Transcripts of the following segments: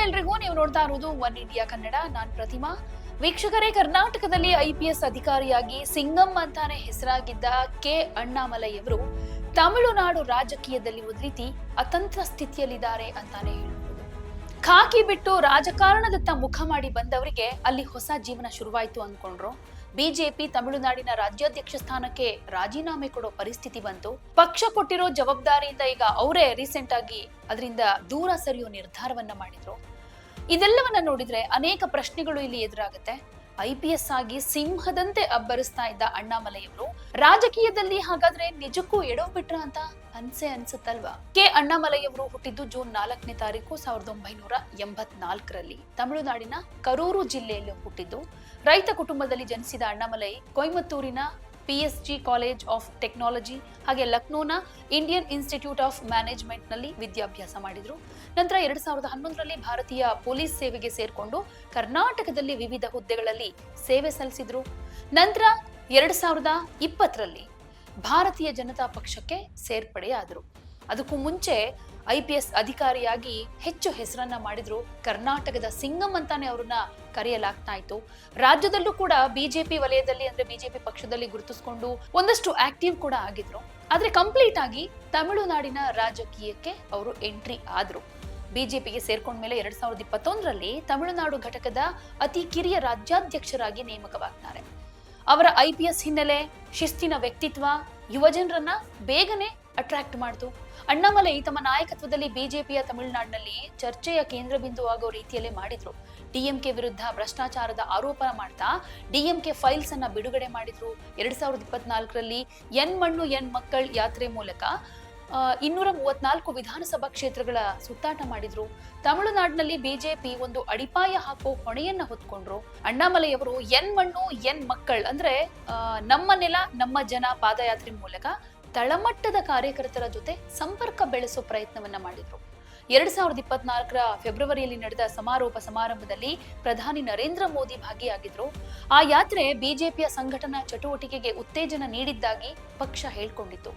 ಎಲ್ರಿಗೂ, ನೀವು ನೋಡ್ತಾ ಇರೋದು ಒನ್ ಇಂಡಿಯಾ ಕನ್ನಡ. ನಾನ್ ಪ್ರತಿಮಾ. ವೀಕ್ಷಕರೇ, ಕರ್ನಾಟಕದಲ್ಲಿ IPS ಅಧಿಕಾರಿಯಾಗಿ ಸಿಂಗಂ ಅಂತಾನೆ ಹೆಸರಾಗಿದ್ದ ಅಣ್ಣಾಮಲೈಯವರು ತಮಿಳುನಾಡು ರಾಜಕೀಯದಲ್ಲಿ ಒಂದು ರೀತಿ ಅತಂತ್ರ ಸ್ಥಿತಿಯಲ್ಲಿದ್ದಾರೆ ಅಂತಾನೆ ಹೇಳಬಹುದು. ಖಾಕಿ ಬಿಟ್ಟು ರಾಜಕಾರಣದತ್ತ ಮುಖ ಮಾಡಿ ಬಂದವರಿಗೆ ಅಲ್ಲಿ ಹೊಸ ಜೀವನ ಶುರುವಾಯ್ತು ಅಂದ್ಕೊಂಡ್ರು. ಬಿಜೆಪಿ ತಮಿಳುನಾಡಿನ ರಾಜ್ಯಾಧ್ಯಕ್ಷ ಸ್ಥಾನಕ್ಕೆ ರಾಜೀನಾಮೆ ಕೊಡೋ ಪರಿಸ್ಥಿತಿ ಬಂತು. ಪಕ್ಷ ಕೊಟ್ಟಿರೋ ಜವಾಬ್ದಾರಿಯಿಂದ ಈಗ ಅವರೇ ರೀಸೆಂಟ್ ಆಗಿ ಅದರಿಂದ ದೂರ ಸರಿಯೋ ನಿರ್ಧಾರವನ್ನ ಮಾಡಿದ್ರು. ಇದೆಲ್ಲವನ್ನ ನೋಡಿದ್ರೆ ಅನೇಕ ಪ್ರಶ್ನೆಗಳು ಇಲ್ಲಿ ಎದುರಾಗುತ್ತೆ. IPS ಆಗಿ ಸಿಂಹದಂತೆ ಅಬ್ಬರಿಸ್ತಾ ಇದ್ದ ಅಣ್ಣಾಮಲೈಯವರು ರಾಜಕೀಯದಲ್ಲಿ ಹಾಗಾದ್ರೆ ನಿಜಕ್ಕೂ ಎಡವ್ಬಿಟ್ರ ಅಂತ ಅನ್ಸುತ್ತಲ್ವಾ? ಅಣ್ಣಾಮಲೈಯವರು ಹುಟ್ಟಿದ್ದು ಜೂನ್ 4ನೇ ತಾರೀಕು 1984ರಲ್ಲಿ ತಮಿಳುನಾಡಿನ ಕರೂರು ಜಿಲ್ಲೆಯಲ್ಲಿ ಹುಟ್ಟಿದ್ದು. ರೈತ ಕುಟುಂಬದಲ್ಲಿ ಜನಿಸಿದ ಅಣ್ಣಾಮಲೈ ಕೊಯಮತ್ತೂರಿನ PSG ಕಾಲೇಜ್ ಆಫ್ ಟೆಕ್ನಾಲಜಿ ಹಾಗೆ ಲಕ್ನೋನ ಇಂಡಿಯನ್ ಇನ್ಸ್ಟಿಟ್ಯೂಟ್ ಆಫ್ ಮ್ಯಾನೇಜ್ಮೆಂಟ್ ನಲ್ಲಿ ವಿದ್ಯಾಭ್ಯಾಸ ಮಾಡಿದ್ರು. ನಂತರ 2011ರಲ್ಲಿ ಭಾರತೀಯ ಪೊಲೀಸ್ ಸೇವೆಗೆ ಸೇರ್ಕೊಂಡು ಕರ್ನಾಟಕದಲ್ಲಿ ವಿವಿಧ ಹುದ್ದೆಗಳಲ್ಲಿ ಸೇವೆ ಸಲ್ಲಿಸಿದ್ರು. ನಂತರ 2020ರಲ್ಲಿ ಭಾರತೀಯ ಜನತಾ ಪಕ್ಷಕ್ಕೆ ಸೇರ್ಪಡೆಯಾದರು. ಅದಕ್ಕೂ ಮುಂಚೆ IPS ಅಧಿಕಾರಿಯಾಗಿ ಹೆಚ್ಚು ಹೆಸರನ್ನ ಮಾಡಿದ್ರು. ಕರ್ನಾಟಕದ ಸಿಂಗಂ ಅಂತಾನೆ ಅವ್ರನ್ನ ಕರೆಯಲಾಗ್ತಾ ಇತ್ತು. ರಾಜ್ಯದಲ್ಲೂ ಕೂಡ ಬಿಜೆಪಿ ವಲಯದಲ್ಲಿ ಅಂದ್ರೆ ಬಿಜೆಪಿ ಪಕ್ಷದಲ್ಲಿ ಗುರುತಿಸಿಕೊಂಡು ಒಂದಷ್ಟು ಆಕ್ಟಿವ್ ಕೂಡ ಆಗಿದ್ರು. ಆದ್ರೆ ಕಂಪ್ಲೀಟ್ ಆಗಿ ತಮಿಳುನಾಡಿನ ರಾಜಕೀಯಕ್ಕೆ ಅವರು ಎಂಟ್ರಿ ಆದ್ರು. ಬಿಜೆಪಿಗೆ ಸೇರ್ಕೊಂಡ ಮೇಲೆ 2021ರಲ್ಲಿ ತಮಿಳುನಾಡು ಘಟಕದ ಅತಿ ಕಿರಿಯ ರಾಜ್ಯಾಧ್ಯಕ್ಷರಾಗಿ ನೇಮಕವಾಗ್ತಾರೆ. ಅವರ IPS ಹಿನ್ನೆಲೆ, ಶಿಸ್ತಿನ ವ್ಯಕ್ತಿತ್ವ ಯುವಜನರನ್ನ ಬೇಗನೆ ಅಟ್ರಾಕ್ಟ್ ಮಾಡ್ತು. ಅಣ್ಣಾಮಲೈ ತಮ್ಮ ನಾಯಕತ್ವದಲ್ಲಿ ಬಿಜೆಪಿಯ ತಮಿಳುನಾಡಿನಲ್ಲಿ ಚರ್ಚೆಯ ಕೇಂದ್ರ ಬಿಂದು ಆಗೋ ರೀತಿಯಲ್ಲೇ ಮಾಡಿದ್ರು. DMK ವಿರುದ್ಧ ಭ್ರಷ್ಟಾಚಾರದ ಆರೋಪ ಮಾಡ್ತಾ DMK ಫೈಲ್ಸ್ ಅನ್ನ ಬಿಡುಗಡೆ ಮಾಡಿದ್ರು. 2024ರಲ್ಲಿ ಎನ್ ಮಣ್ಣು ಎನ್ ಮಕ್ಕಳ್ ಯಾತ್ರೆ ಮೂಲಕ 234 ವಿಧಾನಸಭಾ ಕ್ಷೇತ್ರಗಳ ಸುತ್ತಾಟ ಮಾಡಿದ್ರು. ತಮಿಳುನಾಡಿನಲ್ಲಿ ಬಿಜೆಪಿ ಒಂದು ಅಡಿಪಾಯ ಹಾಕೋ ಹೊಣೆಯನ್ನ ಹೊತ್ಕೊಂಡ್ರು. ಅಣ್ಣಾಮಲೈ ಅವರು ಎನ್ ಮಣ್ಣು ಎನ್ ಮಕ್ಕಳ್ ಅಂದ್ರೆ ನಮ್ಮ ನೆಲ ನಮ್ಮ ಜನ ಪಾದಯಾತ್ರೆ ಮೂಲಕ ತಳಮಟ್ಟದ ಕಾರ್ಯಕರ್ತರ ಜೊತೆ ಸಂಪರ್ಕ ಬೆಳೆಸೋ ಪ್ರಯತ್ನವನ್ನ ಮಾಡಿದ್ರು. 2024ರ ಫೆಬ್ರವರಿಯಲ್ಲಿ ನಡೆದ ಸಮಾರೋಪ ಸಮಾರಂಭದಲ್ಲಿ ಪ್ರಧಾನಿ ನರೇಂದ್ರ ಮೋದಿ ಭಾಗಿಯಾಗಿದ್ರು. ಆ ಯಾತ್ರೆ ಬಿಜೆಪಿಯ ಸಂಘಟನಾ ಚಟುವಟಿಕೆಗೆ ಉತ್ತೇಜನ ನೀಡಿದ್ದಾಗಿ ಪಕ್ಷ ಹೇಳ್ಕೊಂಡಿತ್ತು.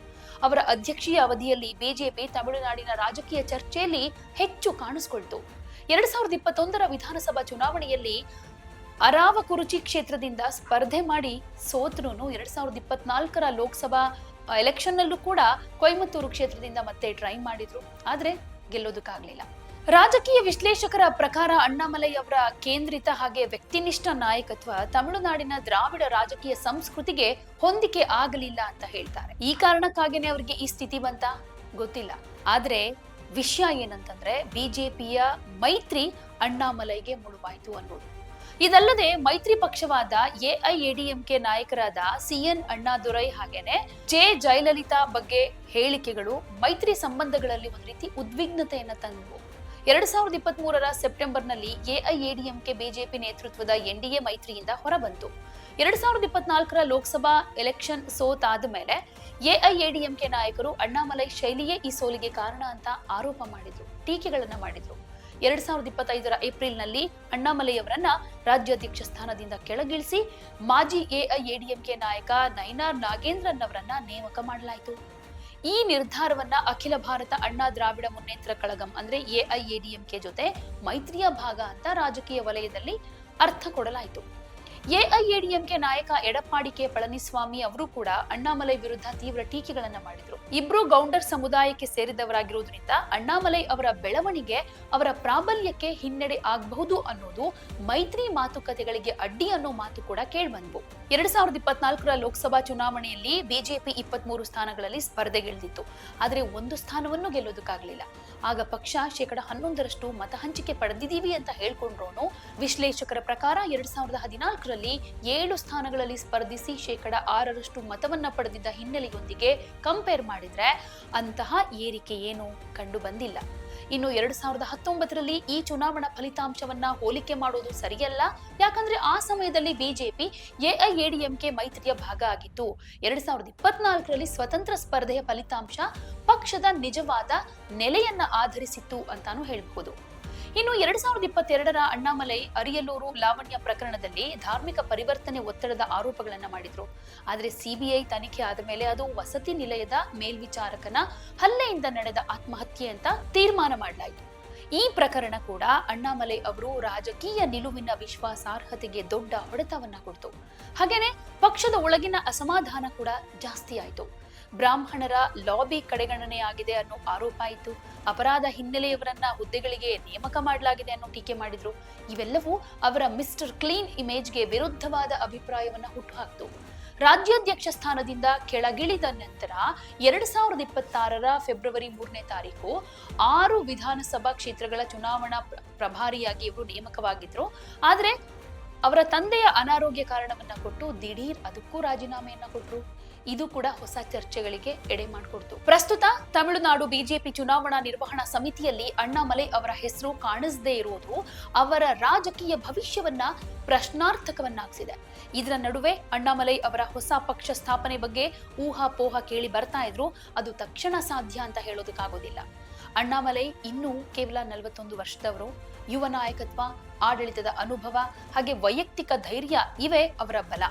ಅವರ ಅಧ್ಯಕ್ಷೀಯ ಅವಧಿಯಲ್ಲಿ ಬಿಜೆಪಿ ತಮಿಳುನಾಡಿನ ರಾಜಕೀಯ ಚರ್ಚೆಯಲ್ಲಿ ಹೆಚ್ಚು ಕಾಣಿಸ್ಕೊಳ್ತು. 2021ರ ವಿಧಾನಸಭಾ ಚುನಾವಣೆಯಲ್ಲಿ ಅರಾವಕುರುಚಿ ಕ್ಷೇತ್ರದಿಂದ ಸ್ಪರ್ಧೆ ಮಾಡಿ ಸೋತ್ರು. 2024ರ ಲೋಕಸಭಾ ಎಲೆಕ್ಷನ್ ನಲ್ಲೂ ಕೂಡ ಕೊಯಮತ್ತೂರು ಕ್ಷೇತ್ರದಿಂದ ಮತ್ತೆ ಟ್ರೈ ಮಾಡಿದ್ರು. ಆದ್ರೆ ಗೆಲ್ಲೋದಕ್ಕಾಗ್ಲಿಲ್ಲ. ರಾಜಕೀಯ ವಿಶ್ಲೇಷಕರ ಪ್ರಕಾರ ಅಣ್ಣಾಮಲೈ ಅವರ ಕೇಂದ್ರಿತ ಹಾಗೆ ವ್ಯಕ್ತಿನಿಷ್ಠ ನಾಯಕತ್ವ ತಮಿಳುನಾಡಿನ ದ್ರಾವಿಡ ರಾಜಕೀಯ ಸಂಸ್ಕೃತಿಗೆ ಹೊಂದಿಕೆ ಆಗಲಿಲ್ಲ ಅಂತ ಹೇಳ್ತಾರೆ. ಈ ಕಾರಣಕ್ಕಾಗಿನೇ ಅವರಿಗೆ ಈ ಸ್ಥಿತಿ ಬಂತ ಗೊತ್ತಿಲ್ಲ. ಆದ್ರೆ ವಿಷಯ ಏನಂತಂದ್ರೆ ಬಿಜೆಪಿಯ ಮೈತ್ರಿ ಅಣ್ಣಾಮಲೈಗೆ ಮುಳುವಾಯ್ತು ಅನ್ನೋದು. ಇದಲ್ಲದೆ ಮೈತ್ರಿ ಪಕ್ಷವಾದ AIADMK ನಾಯಕರಾದ CN ಅಣ್ಣಾದುರೈ ಹಾಗೇನೆ ಜಯಲಲಿತಾ ಬಗ್ಗೆ ಹೇಳಿಕೆಗಳು ಮೈತ್ರಿ ಸಂಬಂಧಗಳಲ್ಲಿ ಒಂದು ರೀತಿ ಉದ್ವಿಗ್ನತೆಯನ್ನ ತಂದವು. 2023ರ ಸೆಪ್ಟೆಂಬರ್ನಲ್ಲಿ AIADMK ಬಿಜೆಪಿ ನೇತೃತ್ವದ NDA ಮೈತ್ರಿಯಿಂದ ಹೊರಬಂತು. 2024ರ ಲೋಕಸಭಾ ಎಲೆಕ್ಷನ್ ಸೋತಾದ ಮೇಲೆ AIADMK ನಾಯಕರು ಅಣ್ಣಾಮಲೈ ಶೈಲಿಯೇ ಈ ಸೋಲಿಗೆ ಕಾರಣ ಅಂತ ಆರೋಪ ಮಾಡಿದ್ರು, ಟೀಕೆಗಳನ್ನ ಮಾಡಿದ್ರು. 2025ರ ಏಪ್ರಿಲ್ನಲ್ಲಿ ಅಣ್ಣಾಮಲೈ ಅವರನ್ನ ರಾಜ್ಯಾಧ್ಯಕ್ಷ ಸ್ಥಾನದಿಂದ ಕೆಳಗಿಳಿಸಿ ಮಾಜಿ AIADMK ನಾಯಕ ನೈನಾರ್ ನಾಗೇಂದ್ರನ್ ಅವರನ್ನ ನೇಮಕ ಮಾಡಲಾಯಿತು. ಈ ನಿರ್ಧಾರವನ್ನ ಅಖಿಲ ಭಾರತ ಅಣ್ಣಾ ದ್ರಾವಿಡ ಮುನ್ನೇತ್ರ ಕಳಗಂ ಅಂದ್ರೆ AIADMK ಜೊತೆ ಮೈತ್ರಿಯ ಭಾಗ ಅಂತ ರಾಜಕೀಯ ವಲಯದಲ್ಲಿ ಅರ್ಥ ಕೊಡಲಾಯಿತು. AIADMK ನಾಯಕ ಎಡಪ್ಪಾಡಿ ಕೆ ಪಳನಿಸ್ವಾಮಿ ಅವರು ಕೂಡ ಅಣ್ಣಾಮಲೈ ವಿರುದ್ಧ ತೀವ್ರ ಟೀಕೆಗಳನ್ನ ಮಾಡಿದ್ರು. ಇಬ್ರು ಗೌಂಡರ್ ಸಮುದಾಯಕ್ಕೆ ಸೇರಿದವರಾಗಿರುವುದರಿಂದ ಅಣ್ಣಾಮಲೈ ಅವರ ಬೆಳವಣಿಗೆ, ಅವರ ಪ್ರಾಬಲ್ಯಕ್ಕೆ ಹಿನ್ನಡೆ ಆಗಬಹುದು ಅನ್ನೋದು ಮೈತ್ರಿ ಮಾತುಕತೆಗಳಿಗೆ ಅಡ್ಡಿ ಅನ್ನೋ ಮಾತು ಕೂಡ ಕೇಳ್ಬಂದ್ವು. 2024ರ ಲೋಕಸಭಾ ಚುನಾವಣೆಯಲ್ಲಿ ಬಿಜೆಪಿ 23 ಸ್ಥಾನಗಳಲ್ಲಿ ಸ್ಪರ್ಧೆಗಿಳಿದಿತ್ತು. ಆದ್ರೆ ಒಂದು ಸ್ಥಾನವನ್ನು ಗೆಲ್ಲೋದಕ್ಕಾಗಲಿಲ್ಲ. ಆಗ ಪಕ್ಷ 11% ಮತ ಹಂಚಿಕೆ ಪಡೆದಿದ್ದೀವಿ ಅಂತ ಹೇಳ್ಕೊಂಡ್ರು. ವಿಶ್ಲೇಷಕರ ಪ್ರಕಾರ 2014ರಲ್ಲಿ 7 ಸ್ಥಾನಗಳಲ್ಲಿ ಸ್ಪರ್ಧಿಸಿ 6% ಮತವನ್ನ ಪಡೆದಿದ್ದ ಹಿನ್ನೆಲೆಯೊಂದಿಗೆ ಕಂಪೇರ್ ಮಾಡಿದ್ರೆ ಅಂತಹ ಏರಿಕೆ ಏನು ಕಂಡು ಬಂದಿಲ್ಲ. ಇನ್ನು 2019ರಲ್ಲಿ ಈ ಚುನಾವಣಾ ಫಲಿತಾಂಶವನ್ನ ಹೋಲಿಕೆ ಮಾಡೋದು ಸರಿಯಲ್ಲ. ಯಾಕಂದ್ರೆ ಆ ಸಮಯದಲ್ಲಿ ಬಿಜೆಪಿ AIADMK ಮೈತ್ರಿಯ ಭಾಗ ಆಗಿತ್ತು. 2024ರಲ್ಲಿ ಸ್ವತಂತ್ರ ಸ್ಪರ್ಧೆಯ ಫಲಿತಾಂಶ ಪಕ್ಷದ ನಿಜವಾದ ನೆಲೆಯನ್ನ ಆಧರಿಸಿತ್ತು ಅಂತಾನು ಹೇಳಬಹುದು. ಇನ್ನು 2022ರ ಅಣ್ಣಾಮಲೈ ಅರಿಯಲ್ಲೂರು ಲಾವಣ್ಯ ಪ್ರಕರಣದಲ್ಲಿ ಧಾರ್ಮಿಕ ಪರಿವರ್ತನೆ ಒತ್ತಡದ ಆರೋಪಗಳನ್ನ ಮಾಡಿದ್ರು. ಆದ್ರೆ CBI ತನಿಖೆ ಆದ ಮೇಲೆ ಅದು ವಸತಿ ನಿಲಯದ ಮೇಲ್ವಿಚಾರಕನ ಹಲ್ಲೆಯಿಂದ ನಡೆದ ಆತ್ಮಹತ್ಯೆ ಅಂತ ತೀರ್ಮಾನ ಮಾಡಲಾಯಿತು. ಈ ಪ್ರಕರಣ ಕೂಡ ಅಣ್ಣಾಮಲೈ ಅವರು ರಾಜಕೀಯ ನಿಲುವಿನ ವಿಶ್ವಾಸಾರ್ಹತೆಗೆ ದೊಡ್ಡ ಹೊಡೆತವನ್ನ ಕೊಡ್ತು. ಹಾಗೇನೆ ಪಕ್ಷದ ಒಳಗಿನ ಅಸಮಾಧಾನ ಕೂಡ ಜಾಸ್ತಿ ಆಯ್ತು. ಬ್ರಾಹ್ಮಣರ ಲಾಬಿ ಕಡೆಗಣನೆಯಾಗಿದೆ ಅನ್ನೋ ಆರೋಪ ಆಯಿತು. ಅಪರಾಧ ಹಿನ್ನೆಲೆಯವರನ್ನ ಹುದ್ದೆಗಳಿಗೆ ನೇಮಕ ಮಾಡಲಾಗಿದೆ ಅನ್ನೋ ಟೀಕೆ ಮಾಡಿದ್ರು. ಇವೆಲ್ಲವೂ ಅವರ ಮಿಸ್ಟರ್ ಕ್ಲೀನ್ ಇಮೇಜ್ಗೆ ವಿರುದ್ಧವಾದ ಅಭಿಪ್ರಾಯವನ್ನ ಹುಟ್ಟುಹಾಕ್ತು. ರಾಜ್ಯಾಧ್ಯಕ್ಷ ಸ್ಥಾನದಿಂದ ಕೆಳಗಿಳಿದ ನಂತರ 2026 ಫೆಬ್ರವರಿ 3ನೇ ತಾರೀಕು 6 ವಿಧಾನಸಭಾ ಕ್ಷೇತ್ರಗಳ ಚುನಾವಣಾ ಪ್ರಭಾರಿಯಾಗಿ ಇವರು ನೇಮಕವಾಗಿದ್ರು. ಆದ್ರೆ ಅವರ ತಂದೆಯ ಅನಾರೋಗ್ಯ ಕಾರಣವನ್ನ ಕೊಟ್ಟು ದಿಢೀರ್ ಅದಕ್ಕೂ ರಾಜೀನಾಮೆಯನ್ನ ಕೊಟ್ರು. ಇದು ಕೂಡ ಹೊಸ ಚರ್ಚೆಗಳಿಗೆ ಎಡೆ ಮಾಡಿಕೊಡ್ತು. ಪ್ರಸ್ತುತ ತಮಿಳುನಾಡು ಬಿಜೆಪಿ ಚುನಾವಣಾ ನಿರ್ವಹಣಾ ಸಮಿತಿಯಲ್ಲಿ ಅಣ್ಣಾಮಲೈ ಅವರ ಹೆಸರು ಕಾಣಿಸದೇ ಇರುವುದು ಅವರ ರಾಜಕೀಯ ಭವಿಷ್ಯವನ್ನ ಪ್ರಶ್ನಾರ್ಥಕವನ್ನಾಗಿಸಿದೆ. ಇದರ ನಡುವೆ ಅಣ್ಣಾಮಲೈ ಅವರ ಹೊಸ ಪಕ್ಷ ಸ್ಥಾಪನೆ ಬಗ್ಗೆ ಊಹಾಪೋಹ ಕೇಳಿ ಬರ್ತಾ ಇದ್ರು. ಅದು ತಕ್ಷಣ ಸಾಧ್ಯ ಅಂತ ಹೇಳೋದಕ್ಕಾಗೋದಿಲ್ಲ. ಅಣ್ಣಾಮಲೈ ಇನ್ನೂ ಕೇವಲ 41 ವರ್ಷದವರು. ಯುವ ನಾಯಕತ್ವ, ಆಡಳಿತದ ಅನುಭವ ಹಾಗೆ ವೈಯಕ್ತಿಕ ಧೈರ್ಯ ಇವೇ ಅವರ ಬಲ.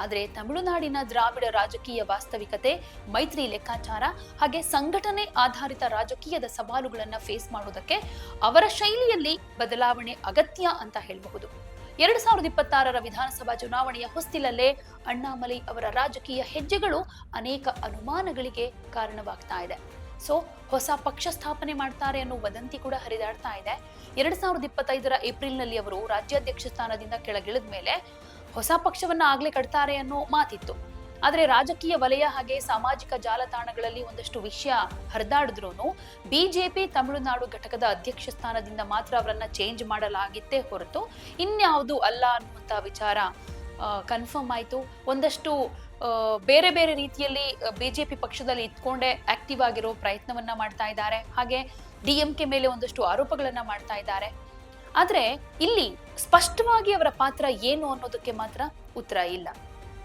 ಆದರೆ ತಮಿಳುನಾಡಿನ ದ್ರಾವಿಡ ರಾಜಕೀಯ ವಾಸ್ತವಿಕತೆ, ಮೈತ್ರಿ ಲೆಕ್ಕಾಚಾರ ಹಾಗೆ ಸಂಘಟನೆ ಆಧಾರಿತ ರಾಜಕೀಯದ ಸವಾಲುಗಳನ್ನ ಫೇಸ್ ಮಾಡೋದಕ್ಕೆ ಅವರ ಶೈಲಿಯಲ್ಲಿ ಬದಲಾವಣೆ ಅಗತ್ಯ ಅಂತ ಹೇಳಬಹುದು. 2026 ವಿಧಾನಸಭಾ ಚುನಾವಣೆಯ ಹೊಸ್ತಿಲಲ್ಲೇ ಅಣ್ಣಾಮಲೈ ಅವರ ರಾಜಕೀಯ ಹೆಜ್ಜೆಗಳು ಅನೇಕ ಅನುಮಾನಗಳಿಗೆ ಕಾರಣವಾಗ್ತಾ ಇದೆ. ಸೊ ಹೊಸ ಪಕ್ಷ ಸ್ಥಾಪನೆ ಮಾಡ್ತಾರೆ ಅನ್ನೋ ವದಂತಿ ಕೂಡ ಹರಿದಾಡ್ತಾ ಇದೆ. 2025 ಏಪ್ರಿಲ್ನಲ್ಲಿ ಅವರು ರಾಜ್ಯಾಧ್ಯಕ್ಷ ಸ್ಥಾನದಿಂದ ಕೆಳಗಿಳಿದ ಮೇಲೆ ಹೊಸ ಪಕ್ಷವನ್ನ ಆಗ್ಲೇ ಕಟ್ತಾರೆ ಅನ್ನೋ ಮಾತಿತ್ತು. ಆದ್ರೆ ರಾಜಕೀಯ ವಲಯ ಹಾಗೆ ಸಾಮಾಜಿಕ ಜಾಲತಾಣಗಳಲ್ಲಿ ಒಂದಷ್ಟು ವಿಷಯ ಹರಿದಾಡಿದ್ರು ಬಿಜೆಪಿ ತಮಿಳುನಾಡು ಘಟಕದ ಅಧ್ಯಕ್ಷ ಸ್ಥಾನದಿಂದ ಮಾತ್ರ ಅವರನ್ನ ಚೇಂಜ್ ಮಾಡಲಾಗಿತ್ತೇ ಹೊರತು ಇನ್ಯಾವುದು ಅಲ್ಲ ಅನ್ನುವಂತ ವಿಚಾರ ಕನ್ಫರ್ಮ್ ಆಯ್ತು. ಒಂದಷ್ಟು ಬೇರೆ ಬೇರೆ ರೀತಿಯಲ್ಲಿ ಬಿಜೆಪಿ ಪಕ್ಷದಲ್ಲಿ ಇತ್ಕೊಂಡೆ ಆಕ್ಟಿವ್ ಆಗಿರೋ ಪ್ರಯತ್ನವನ್ನ ಮಾಡ್ತಾ ಇದ್ದಾರೆ. ಹಾಗೆ ಡಿಎಂಕೆ ಮೇಲೆ ಒಂದಷ್ಟು ಆರೋಪಗಳನ್ನ ಮಾಡ್ತಾ ಇದ್ದಾರೆ. ಆದ್ರೆ ಇಲ್ಲಿ ಸ್ಪಷ್ಟವಾಗಿ ಅವರ ಪಾತ್ರ ಏನು ಅನ್ನೋದಕ್ಕೆ ಮಾತ್ರ ಉತ್ತರ ಇಲ್ಲ.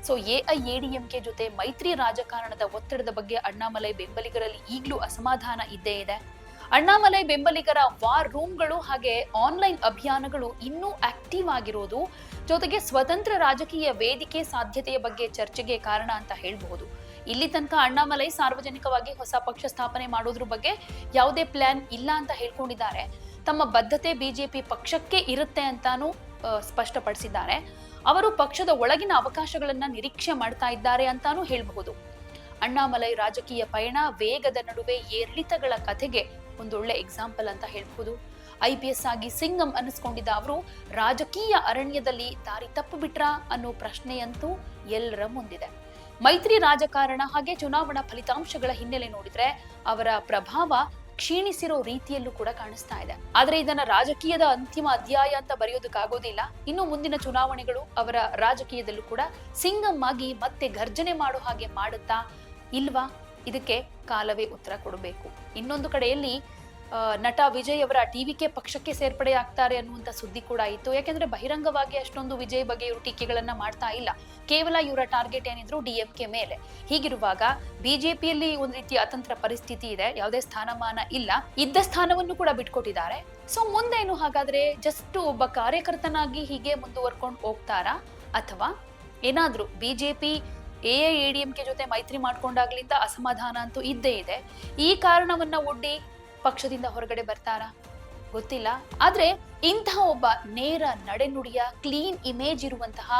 ಸೊ ಎಐಎಡಿಎಂಕೆ ಜೊತೆ ಮೈತ್ರಿ ರಾಜಕಾರಣದ ಒತ್ತಡದ ಬಗ್ಗೆ ಅಣ್ಣಾಮಲೈ ಬೆಂಬಲಿಗರಲ್ಲಿ ಈಗಲೂ ಅಸಮಾಧಾನ ಇದ್ದೇ ಇದೆ. ಅಣ್ಣಾಮಲೈ ಬೆಂಬಲಿಗರ ವಾರ್ ರೂಮ್ಗಳು ಹಾಗೆ ಆನ್ಲೈನ್ ಅಭಿಯಾನಗಳು ಇನ್ನೂ ಆಕ್ಟಿವ್ ಆಗಿರೋದು ಜೊತೆಗೆ ಸ್ವತಂತ್ರ ರಾಜಕೀಯ ವೇದಿಕೆ ಸಾಧ್ಯತೆಯ ಬಗ್ಗೆ ಚರ್ಚೆಗೆ ಕಾರಣ ಅಂತ ಹೇಳಬಹುದು. ಇಲ್ಲಿ ತನಕ ಅಣ್ಣಾಮಲೈ ಸಾರ್ವಜನಿಕವಾಗಿ ಹೊಸ ಪಕ್ಷ ಸ್ಥಾಪನೆ ಮಾಡೋದ್ರ ಬಗ್ಗೆ ಯಾವುದೇ ಪ್ಲಾನ್ ಇಲ್ಲ ಅಂತ ಹೇಳ್ಕೊಂಡಿದ್ದಾರೆ. ತಮ್ಮ ಬದ್ಧತೆ ಬಿಜೆಪಿ ಪಕ್ಷಕ್ಕೆ ಇರುತ್ತೆ ಅಂತಾನೂ ಸ್ಪಷ್ಟಪಡಿಸಿದ್ದಾರೆ. ಅವರು ಪಕ್ಷದ ಒಳಗಿನ ಅವಕಾಶಗಳನ್ನ ನಿರೀಕ್ಷೆ ಮಾಡ್ತಾ ಇದ್ದಾರೆ ಅಂತಾನೂ ಹೇಳಬಹುದು. ಅಣ್ಣಾಮಲೈ ರಾಜಕೀಯ ಪಯಣ ವೇಗದ ನಡುವೆ ಏರಿಳಿತಗಳ ಕಥೆಗೆ ಒಂದೊಳ್ಳೆ ಎಕ್ಸಾಂಪಲ್ ಅಂತ ಹೇಳ್ಬಹುದು. IPS ಆಗಿ ಸಿಂಗಂ ಅನ್ನಿಸ್ಕೊಂಡಿದ್ದ ಅವರು ರಾಜಕೀಯ ಅರಣ್ಯದಲ್ಲಿ ದಾರಿ ತಪ್ಪು ಬಿಟ್ರಾ ಅನ್ನೋ ಪ್ರಶ್ನೆಯಂತೂ ಎಲ್ಲರ ಮುಂದಿದೆ. ಮೈತ್ರಿ ರಾಜಕಾರಣ ಹಾಗೆ ಚುನಾವಣಾ ಫಲಿತಾಂಶಗಳ ಹಿನ್ನೆಲೆ ನೋಡಿದ್ರೆ ಅವರ ಪ್ರಭಾವ ಕ್ಷೀಣಿಸಿರೋ ರೀತಿಯಲ್ಲೂ ಕೂಡ ಕಾಣಿಸ್ತಾ ಇದೆ. ಆದ್ರೆ ಇದನ್ನ ರಾಜಕೀಯದ ಅಂತಿಮ ಅಧ್ಯಾಯ ಅಂತ ಬರೆಯೋದಕ್ಕಾಗೋದಿಲ್ಲ. ಇನ್ನು ಮುಂದಿನ ಚುನಾವಣೆಗಳು ಅವರ ರಾಜಕೀಯದಲ್ಲೂ ಕೂಡ ಸಿಂಗಂ ಆಗಿ ಮತ್ತೆ ಘರ್ಜನೆ ಮಾಡೋ ಹಾಗೆ ಮಾಡುತ್ತಾ ಇಲ್ವಾ? ಇದಕ್ಕೆ ಕಾಲವೇ ಉತ್ತರ ಕೊಡಬೇಕು. ಇನ್ನೊಂದು ಕಡೆಯಲ್ಲಿ ನಟ ವಿಜಯ್ ಅವರ ಟಿವಿಕೆ ಪಕ್ಷಕ್ಕೆ ಸೇರ್ಪಡೆ ಆಗ್ತಾರೆ ಅನ್ನುವಂತ ಸುದ್ದಿ ಕೂಡ ಇತ್ತು. ಯಾಕೆಂದ್ರೆ ಬಹಿರಂಗವಾಗಿ ಅಷ್ಟೊಂದು ವಿಜಯ್ ಬಗ್ಗೆ ಇವರು ಟೀಕೆಗಳನ್ನ ಮಾಡ್ತಾ ಇಲ್ಲ. ಕೇವಲ ಇವರ ಟಾರ್ಗೆಟ್ ಏನಿದ್ರು ಡಿಎಂಕೆ ಮೇಲೆ. ಹೀಗಿರುವಾಗ ಬಿಜೆಪಿಯಲ್ಲಿ ಒಂದು ರೀತಿಯ ಅತಂತ್ರ ಪರಿಸ್ಥಿತಿ ಇದೆ. ಯಾವುದೇ ಸ್ಥಾನಮಾನ ಇಲ್ಲ. ಇದ್ದ ಸ್ಥಾನವನ್ನು ಕೂಡ ಬಿಟ್ಕೊಟ್ಟಿದ್ದಾರೆ. ಸೊ ಮುಂದೇನು ಹಾಗಾದ್ರೆ ಜಸ್ಟ್ ಒಬ್ಬ ಕಾರ್ಯಕರ್ತನಾಗಿ ಹೀಗೆ ಮುಂದುವರ್ಕೊಂಡು ಹೋಗ್ತಾರಾ ಅಥವಾ ಏನಾದ್ರೂ ಬಿಜೆಪಿ ಎಐಎಡಿಎಂಕೆ ಜೊತೆ ಮೈತ್ರಿ ಮಾಡ್ಕೊಂಡಾಗ್ಲಿಂದ ಅಸಮಾಧಾನ ಅಂತೂ ಇದ್ದೇ ಇದೆ. ಈ ಕಾರಣವನ್ನ ಒಡ್ಡಿ ಪಕ್ಷದಿಂದ ಹೊರಗಡೆ ಬರ್ತಾರಾ ಗೊತ್ತಿಲ್ಲ. ಆದ್ರೆ ಇಂತಹ ಒಬ್ಬ ನೇರ ನಡೆನುಡಿಯ ಕ್ಲೀನ್ ಇಮೇಜ್ ಇರುವಂತಹ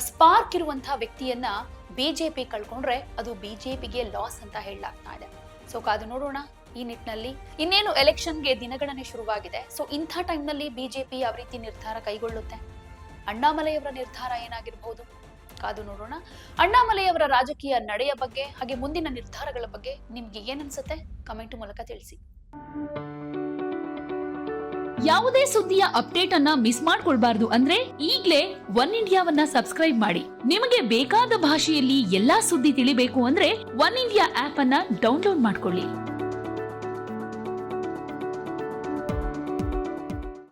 ಸ್ಪಾರ್ಕ್ ಇರುವಂತಹ ವ್ಯಕ್ತಿಯನ್ನ ಬಿಜೆಪಿ ಕಳ್ಕೊಂಡ್ರೆ ಅದು ಬಿಜೆಪಿಗೆ ಲಾಸ್ ಅಂತ ಹೇಳಲಾಗ್ತಾ ಇದೆ. ಸೊ ಕಾದು ನೋಡೋಣ ಈ ನಿಟ್ಟಿನಲ್ಲಿ. ಇನ್ನೇನು ಎಲೆಕ್ಷನ್ಗೆ ದಿನಗಣನೆ ಶುರುವಾಗಿದೆ. ಸೊ ಇಂಥ ಟೈಮ್ನಲ್ಲಿ ಬಿಜೆಪಿ ಯಾವ ರೀತಿ ನಿರ್ಧಾರ ಕೈಗೊಳ್ಳುತ್ತೆ? ಅಣ್ಣಾಮಲೈ ಅವರ ನಿರ್ಧಾರ ಏನಾಗಿರ್ಬಹುದು? ಕಾದು ನೋಡೋಣ. ಅಣ್ಣಾಮಲೈ ಅವರ ರಾಜಕೀಯ ನಡೆಯ ಬಗ್ಗೆ ಹಾಗೆ ಮುಂದಿನ ನಿರ್ಧಾರಗಳ ಬಗ್ಗೆ ನಿಮ್ಗೆ ಏನನ್ಸುತ್ತೆ ಕಮೆಂಟ್ ಮೂಲಕ ತಿಳಿಸಿ. ಯಾವುದೇ ಸುದ್ದಿಯ ಅಪ್ಡೇಟ್ ಅನ್ನ ಮಿಸ್ ಮಾಡ್ಕೊಳ್ಬಾರ್ದು ಅಂದ್ರೆ ಈಗ್ಲೇ ಒನ್ ಇಂಡಿಯಾವನ್ನ ಸಬ್ಸ್ಕ್ರೈಬ್ ಮಾಡಿ. ನಿಮಗೆ ಬೇಕಾದ ಭಾಷೆಯಲ್ಲಿ ಎಲ್ಲಾ ಸುದ್ದಿ ತಿಳಿಬೇಕು ಅಂದ್ರೆ ಒನ್ ಇಂಡಿಯಾ ಆಪ್ ಅನ್ನ ಡೌನ್ಲೋಡ್ ಮಾಡ್ಕೊಳ್ಳಿ.